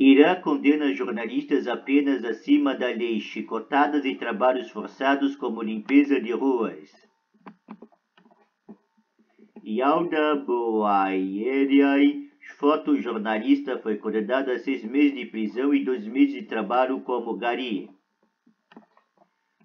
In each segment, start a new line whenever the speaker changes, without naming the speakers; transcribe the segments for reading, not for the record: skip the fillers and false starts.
Irã condena jornalistas apenas acima da lei, chicotadas e trabalhos forçados como limpeza de ruas. Yalda Boayeriai, fotojornalista, foi condenada a 6 meses de prisão e 2 meses de trabalho como gari.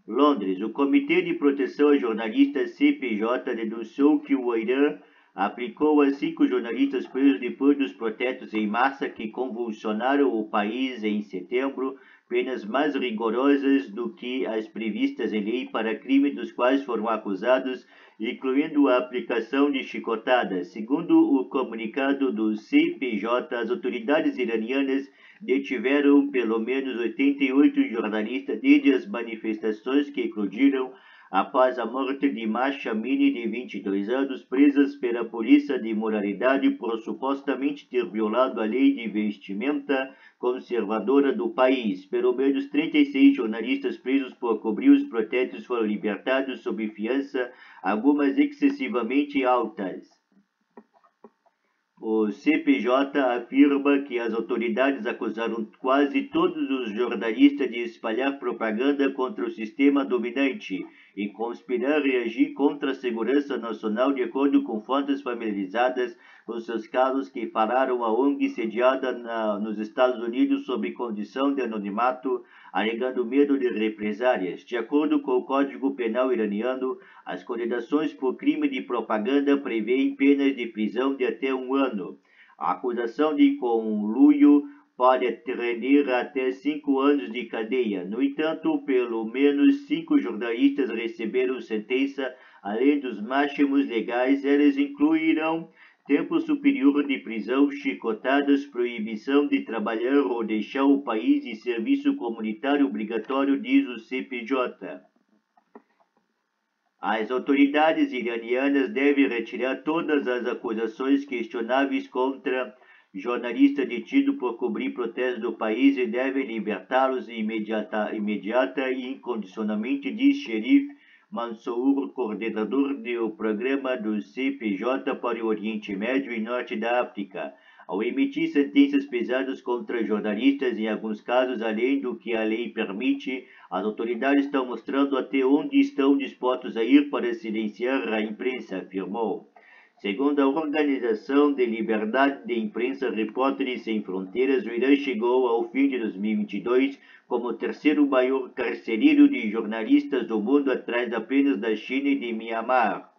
Londres, o Comitê de Proteção a Jornalistas CPJ denunciou que o Irã aplicou a 5 jornalistas presos depois dos protestos em massa que convulsionaram o país em setembro, penas mais rigorosas do que as previstas em lei para crimes dos quais foram acusados, incluindo a aplicação de chicotadas. Segundo o comunicado do CPJ, as autoridades iranianas detiveram pelo menos 88 jornalistas desde as manifestações que eclodiram após a morte de Mahsa Amini, de 22 anos, presas pela polícia de moralidade por supostamente ter violado a lei de vestimenta conservadora do país. Pelo menos 36 jornalistas presos por cobrir os protestos foram libertados sob fiança, algumas excessivamente altas. O CPJ afirma que as autoridades acusaram quase todos os jornalistas de espalhar propaganda contra o sistema dominante e conspirar e agir contra a segurança nacional, de acordo com fontes familiarizadas com seus casos, que falaram à ONG sediada nos Estados Unidos sob condição de anonimato, alegando medo de represálias. De acordo com o Código Penal iraniano, as condenações por crime de propaganda prevêem penas de prisão de até 1 ano. A acusação de conluio pode render até 5 anos de cadeia. No entanto, pelo menos 5 jornalistas receberam sentença, além dos máximos legais. Elas incluirão tempo superior de prisão, chicotadas, proibição de trabalhar ou deixar o país e serviço comunitário obrigatório, diz o CPJ. As autoridades iranianas devem retirar todas as acusações questionáveis contra jornalista detido por cobrir protestos do país e devem libertá-los imediata e incondicionalmente, diz Sherif Mansour, coordenador do programa do CPJ para o Oriente Médio e Norte da África. Ao emitir sentenças pesadas contra jornalistas, em alguns casos além do que a lei permite, as autoridades estão mostrando até onde estão dispostos a ir para silenciar a imprensa, afirmou. Segundo a Organização de Liberdade de Imprensa Repórteres Sem Fronteiras, o Irã chegou ao fim de 2022 como o terceiro maior carcereiro de jornalistas do mundo, atrás apenas da China e de Mianmar.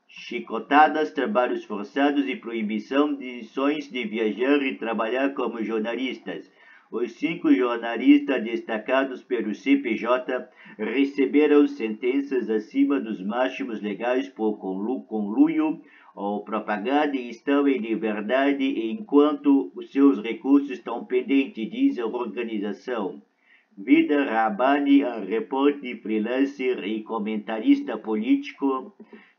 Chicotadas, trabalhos forçados e proibição de sonhos de viajar e trabalhar como jornalistas. Os 5 jornalistas destacados pelo CPJ receberam sentenças acima dos máximos legais por conluio ou propaganda e estão em liberdade enquanto os seus recursos estão pendentes, diz a organização. Vida Rabbani, repórter freelancer e comentarista político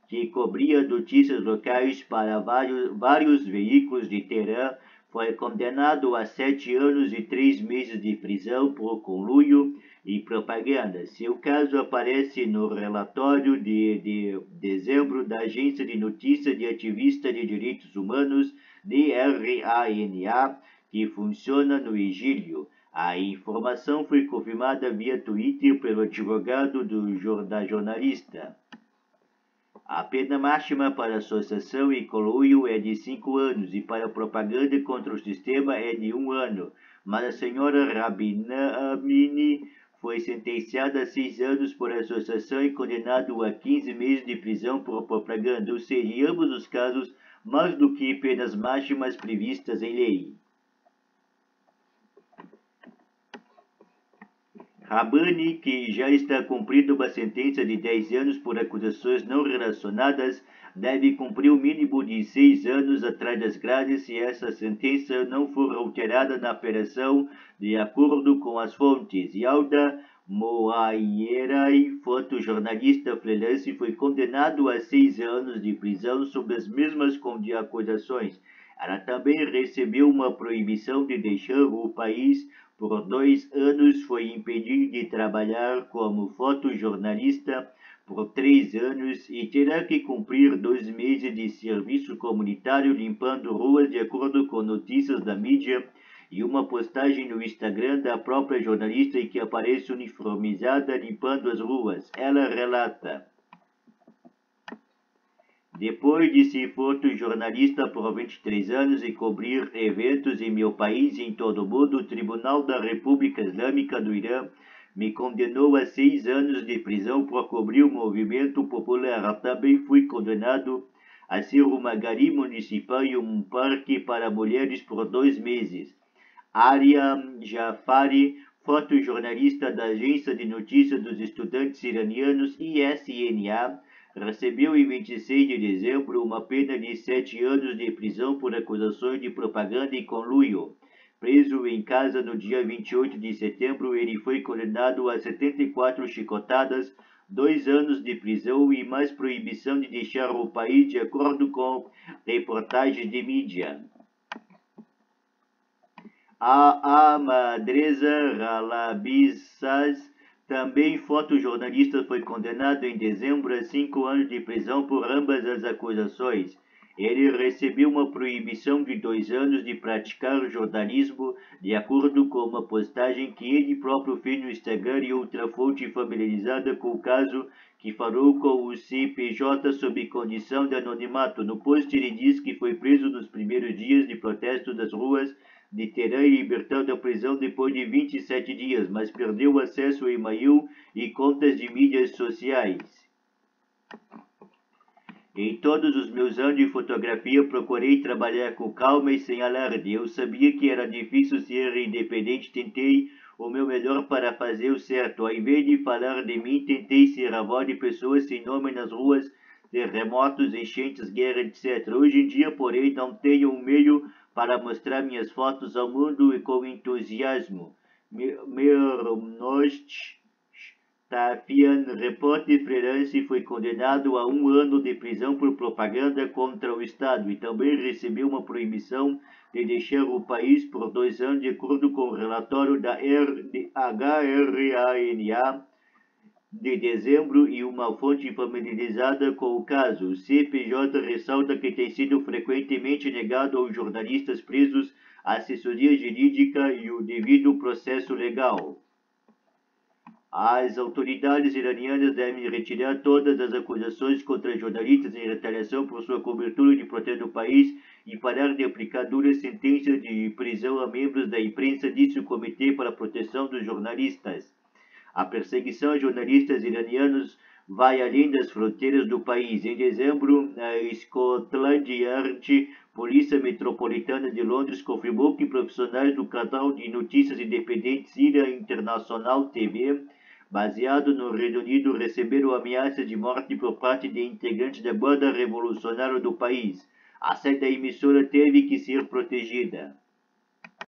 que cobria notícias locais para vários veículos de Teherã, foi condenado a 7 anos e 3 meses de prisão por conluio e propaganda. Seu caso aparece no relatório de dezembro da Agência de Notícias de Ativista de Direitos Humanos, DRANA, que funciona no exílio. A informação foi confirmada via Twitter pelo advogado da jornalista. A pena máxima para associação e conluio é de 5 anos e para propaganda contra o sistema é de 1 ano, mas a senhora Rabina Amini foi sentenciada a 6 anos por associação e condenado a 15 meses de prisão por propaganda, ou seja, em ambos os casos, mais do que penas máximas previstas em lei. Rabbani, que já está cumprindo uma sentença de 10 anos por acusações não relacionadas, deve cumprir o mínimo de 6 anos atrás das grades se essa sentença não for alterada na apelação, de acordo com as fontes. Yalda Moayerai, fotojornalista freelance, foi condenado a 6 anos de prisão sob as mesmas acusações. Ela também recebeu uma proibição de deixar o país por 2 anos, foi impedido de trabalhar como fotojornalista por 3 anos e terá que cumprir 2 meses de serviço comunitário limpando ruas, de acordo com notícias da mídia e uma postagem no Instagram da própria jornalista em que aparece uniformizada limpando as ruas. Ela relata: depois de ser fotojornalista por 23 anos e cobrir eventos em meu país e em todo o mundo, o Tribunal da República Islâmica do Irã me condenou a 6 anos de prisão por cobrir o movimento popular. Também fui condenado a ser uma gari municipal em um parque para mulheres por 2 meses. Arya Jafari, fotojornalista da agência de notícias dos estudantes iranianos ISNA, recebeu em 26 de dezembro uma pena de 7 anos de prisão por acusações de propaganda e conluio. Preso em casa no dia 28 de setembro, ele foi condenado a 74 chicotadas, 2 anos de prisão e mais proibição de deixar o país, de acordo com reportagens de mídia. A Ahmadreza Ghalabissas, também fotojornalista, foi condenado em dezembro a 5 anos de prisão por ambas as acusações. Ele recebeu uma proibição de 2 anos de praticar jornalismo, de acordo com uma postagem que ele próprio fez no Instagram e outra fonte familiarizada com o caso, que falou com o CPJ sob condição de anonimato. No post ele diz que foi preso nos primeiros dias de protesto das ruas de Teherã e libertado da prisão depois de 27 dias, mas perdeu acesso a e-mail e contas de mídias sociais. Em todos os meus anos de fotografia, procurei trabalhar com calma e sem alarde. Eu sabia que era difícil ser independente, tentei o meu melhor para fazer o certo. Ao invés de falar de mim, tentei ser a voz de pessoas sem nome nas ruas, terremotos, enchentes, guerra, etc. Hoje em dia, porém, não tenho um meio para mostrar minhas fotos ao mundo e com entusiasmo. Mirnost Tafian, repórter freelance, foi condenado a 1 ano de prisão por propaganda contra o Estado e também recebeu uma proibição de deixar o país por 2 anos, de acordo com o relatório da HRANA de dezembro e uma fonte familiarizada com o caso. O CPJ ressalta que tem sido frequentemente negado aos jornalistas presos a assessoria jurídica e o devido processo legal. As autoridades iranianas devem retirar todas as acusações contra jornalistas em retaliação por sua cobertura de proteger o país e parar de aplicar duras sentenças de prisão a membros da imprensa, disse o Comitê para a Proteção dos Jornalistas. A perseguição a jornalistas iranianos vai além das fronteiras do país. Em dezembro, a Scotland Yard, Polícia Metropolitana de Londres, confirmou que profissionais do canal de notícias independente Síria Internacional TV, baseado no Reino Unido, receberam ameaças de morte por parte de integrantes da banda revolucionária do país. A sede da emissora teve que ser protegida.